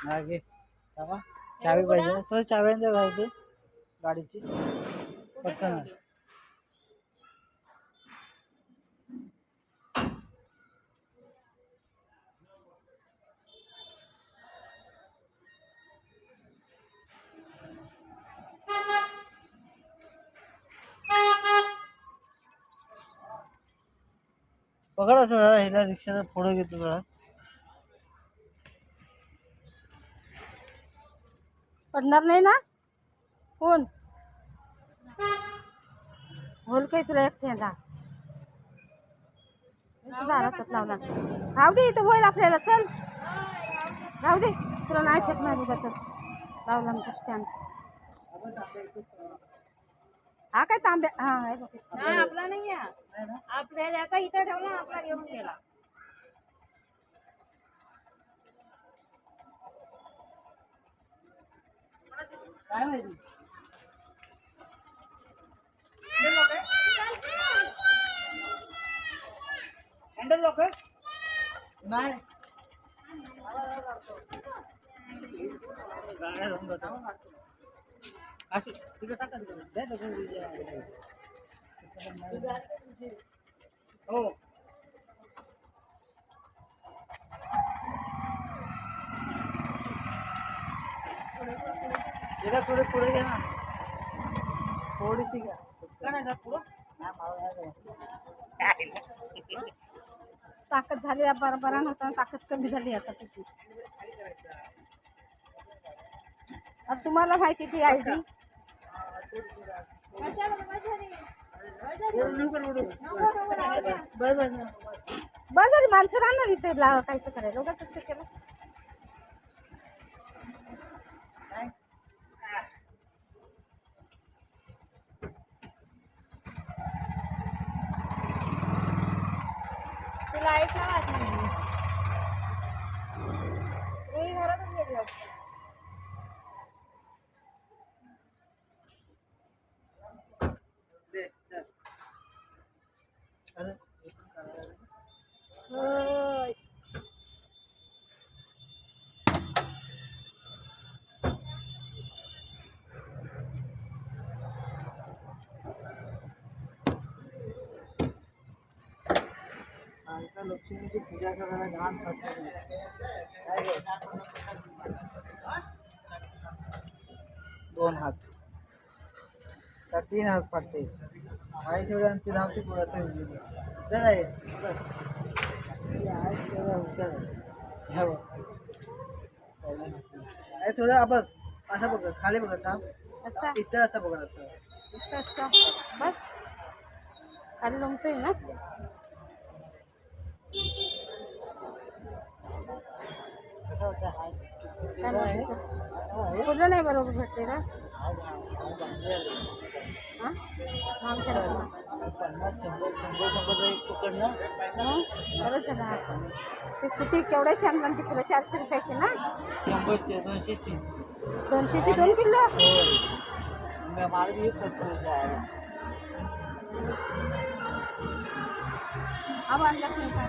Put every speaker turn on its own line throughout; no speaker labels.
मागे चावी पाहिजे सर, चाव्यांच्या घालते गाडीची पटकन. पकड असं जरा हिला रिक्षाचा पुढे घेतो जरा.
पडणार नाही ना कोण बोल काही तुला एकट्याला दारातच लावला. राहू दे इथं होईल आपल्याला. चल राहू दे तुला नाही शकणार उद्या. चल लावला ना स्टँड. हा काय तांब्या हा आपला नाही आहे आपल्याला आता इथं ठेवला आपला घेऊन गेला.
काय माहिती हँडल लॉक नाही अशी तिकडे टाका हो. तिला थोडे पुढे घ्या ना, थोडीशी घ्या.
ताकद झाली बरा नव्हता, ताकद कमी झाली आता तिची. आता तुम्हाला माहिती ती आयडी बस झाली. माणसं राहणार इथे कायचं करायला उगाच केलं. लाईट ना वाटली मी घरातच गेली वाटतं.
लक्ष्मीची पूजा करायला घाण करते. दोन हात का 3 हात पडते. आई तेवढी आमची धावती पुढे जरा हुशार आहे थोडं. बघ असं बघ खाली बघत थांब.
असा
इतर असं बघत
असं बस खाली लोंबतोय ना.
कसं वाटतं हात
छान वाटतं. फुलं नाही बरोबर भेटले ना. हां
50 100 एक पकडणं
बरंच झालं. ते कुठे केवढे छान बनते फुलं. 400 रुपयाचे ना.
100चे 200ची
200ची 2 किलो.
माल भी फसलो जायला.
अब आणलाच नाही का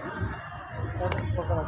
पकड